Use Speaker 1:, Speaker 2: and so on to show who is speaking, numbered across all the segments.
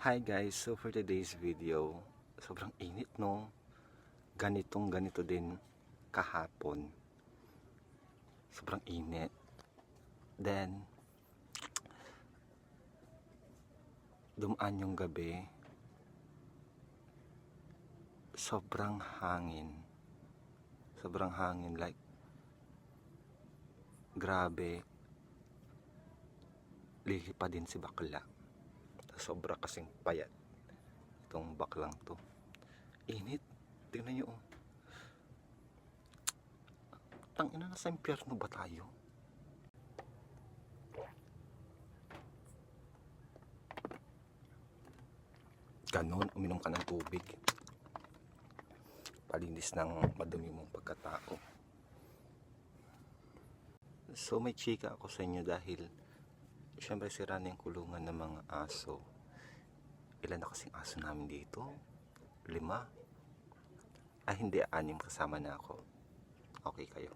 Speaker 1: Hi guys, so for today's video, sobrang init no. Ganito din kahapon. Sobrang init. Then dumaan yung gabi. Sobrang hangin. Sobrang hangin, like grabe. Lilipa din si bakla. Sobra kasing payat itong baklang to. Init. Tingnan nyo oh. Tangina, nasa impyerno ba tayo? Ganon, uminom ka ng tubig. Palinis ng madumi mong pagkatao. So may chika ako sa inyo dahil syempre sira na yung kulungan ng mga aso. Ilan na kasing aso namin dito? 5? Ay hindi, 6 kasama na ako. Okay kayo.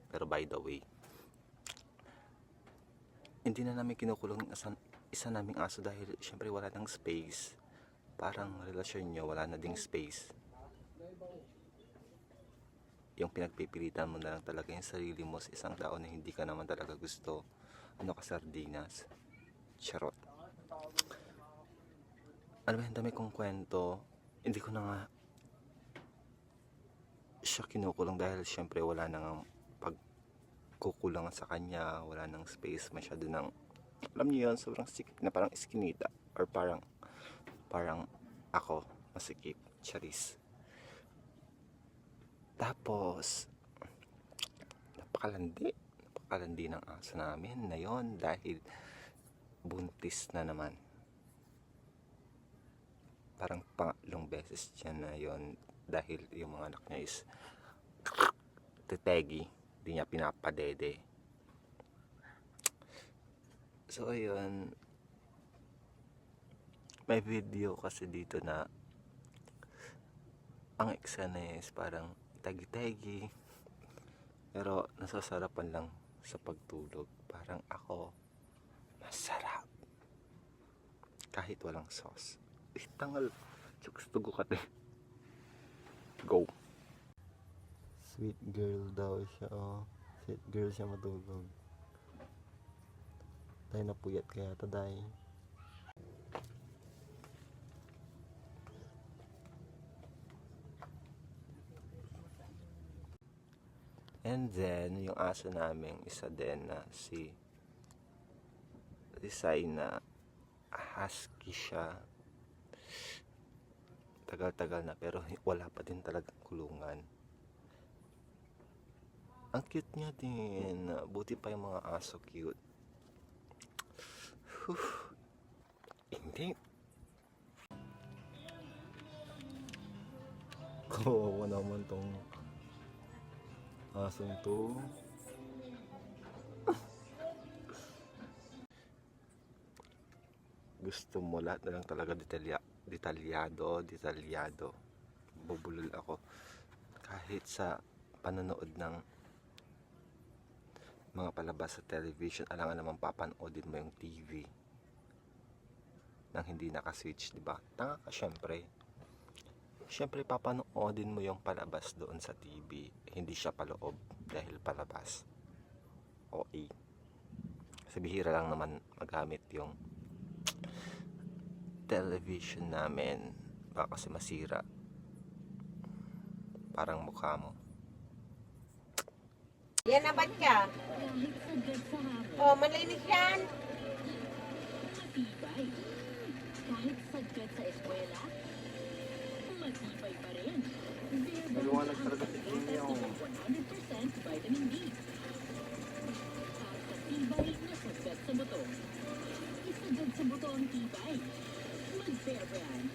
Speaker 1: Pero by the way, hindi na namin kinukulong isa naming aso dahil syempre wala nang space. Parang relasyon nyo, wala na ding space. Yung pinagpipilitan mo na lang talaga yung sarili mo sa isang tao na hindi ka naman talaga gusto. Ano ka, sardinas? Charot. Ano ba, ang dami kong kwento. Hindi ko na nga siya kinukulong dahil syempre wala nang pagkukulangan sa kanya. Wala nang space, masyado nang, alam niyo yun, sobrang sikip na parang iskinita. Or parang ako masikip. Charis. Tapos napakalandi ng aso namin na yon dahil buntis na naman. Parang pangatlong beses siya na yon dahil yung mga anak niya is tetegi, hindi niya pinapadede. So ayun, may video kasi dito na ang eksena is parang tegi-tegi, pero nasasarapan lang sa pagtulog. Parang ako, masarap kahit walang sauce. Tangal, gusto ko kate. Go. Sweet girl daw siya, oh. Sweet girl siya matulog. Tayo napuyat kaya taday. And then, yung aso namin, isa din na si Risay na husky siya. Tagal-tagal na pero wala pa din talagang kulungan. Ang cute niya din. Buti pa yung mga aso cute. Hindi. Kawawa naman tong asong to. Gusto mo lahat na lang talaga detalyado. Bubulol ako. Kahit sa panonood ng mga palabas sa television, alangan naman papanoodin mo yung TV nang hindi nakaswitch, diba? Tanga ka syempre. Syempre papanoodin mo yung palabas doon sa TV, hindi siya paloob dahil palabas. OA. Kasi bihira lang naman magamit yung television namin, baka kasi masira. Parang mukha mo.
Speaker 2: Yan na ba't ka? Oh, malinis yan.
Speaker 3: Matibay. Kahit sagad sa eskwela, matibay pa rin.
Speaker 1: Maliwanag talaga si Kimi yung
Speaker 3: 100% vitamin D. At matibay na sagad sa buto. Isagad sa buto ang tibay. Mag-Fair Brand.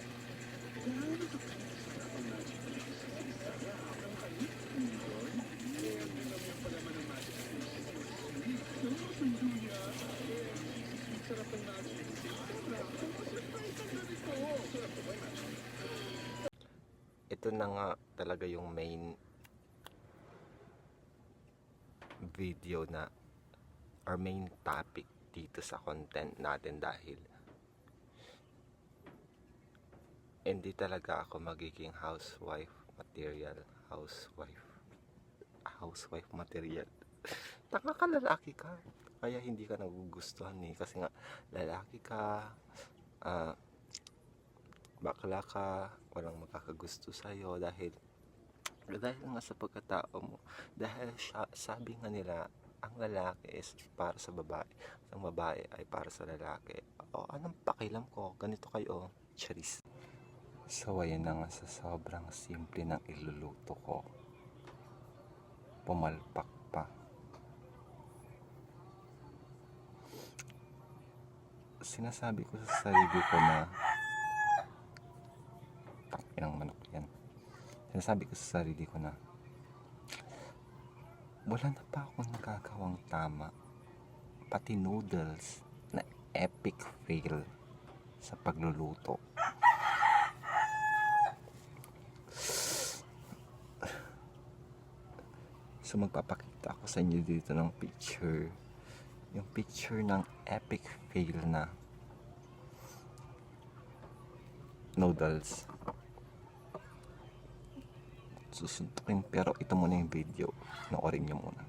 Speaker 1: ito na nga talaga yung main video na or main topic dito sa content natin dahil hindi talaga ako magiging housewife material. Housewife material. Taka ka, lalaki ka. Kaya hindi ka nagugustuhan eh. Kasi nga, lalaki ka, bakla ka, walang makakagusto sa'yo dahil nga sa pagkatao mo. Dahil sabi nga nila, ang lalaki is para sa babae, ang babae ay para sa lalaki. O, anong pakialam ko? Ganito kayo, charis. So, ayun na nga, sa sobrang simple ng iluluto ko, pumalpak pa. Sinasabi ko sa sarili ko na inang manok yan. Sinasabi ko sa sarili ko na wala na pa akong nagagawang tama. Pati noodles na epic fail sa pagluluto. So magpapakita ako sa inyo dito ng picture. Yung picture ng epic fail na noodles. Susuntukin, pero ito muna yung video. Noorin nyo muna.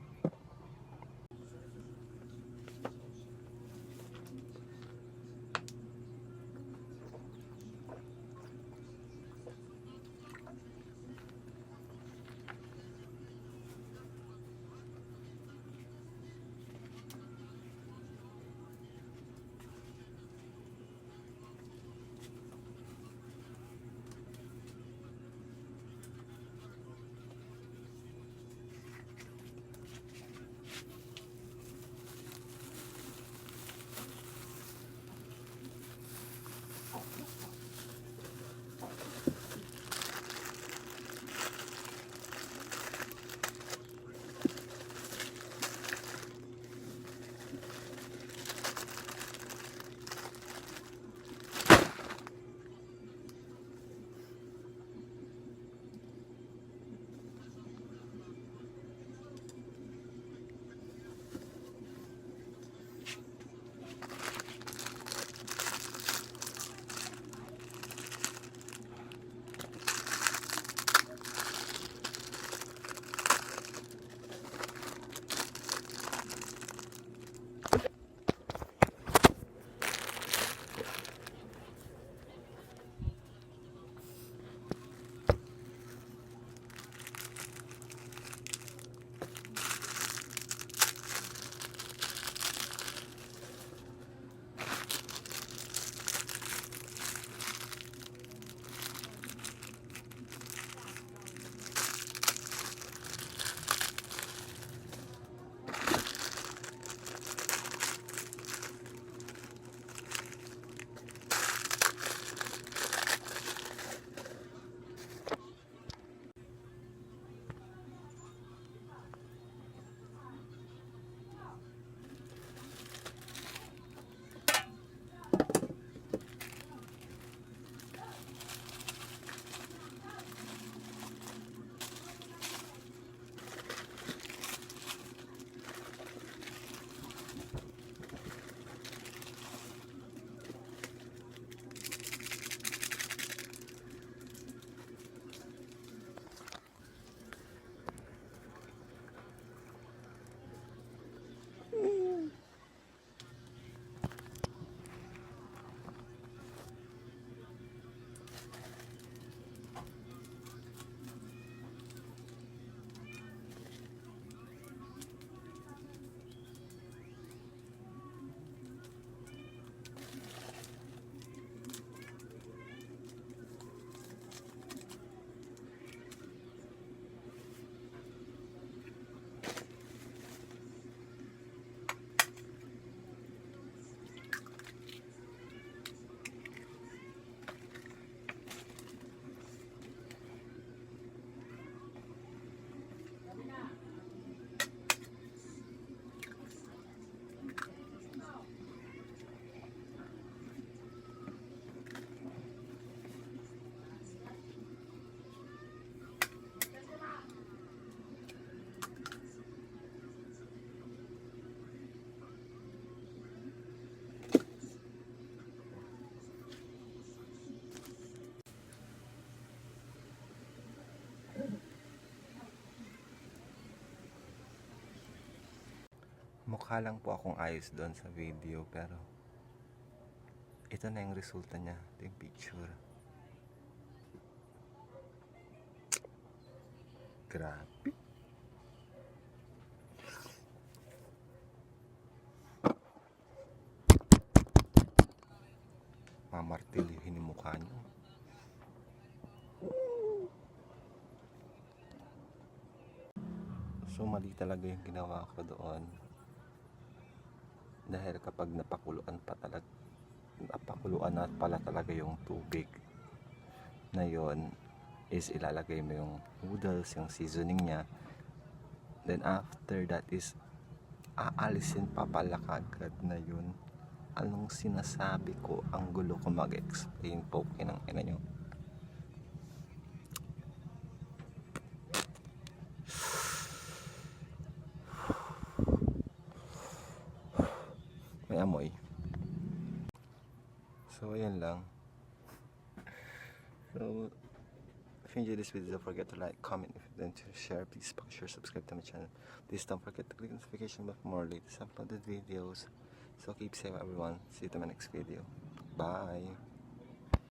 Speaker 1: Mukha lang po akong ayos doon sa video, pero ito na yung resulta niya. Ito yung picture. Grabe. Mamartilyuhin yung mukha niyo. So mali talaga yung ginawa ko doon. Dahil kapag napakuluan na pala talaga yung tubig na yon, is ilalagay mo yung noodles, yung seasoning niya. Then after that is aalisin pa pala kagad na yun. Anong sinasabi ko? Ang gulo ko mag-explain po, kinang ina nyo. May amoy. So ayan lang. So if you enjoyed this video, don't forget to like, comment, if you want to share, please share, subscribe to my channel. Please don't forget to click the notification bell for more latest uploaded videos. So keep safe everyone. See you to my next video. Bye.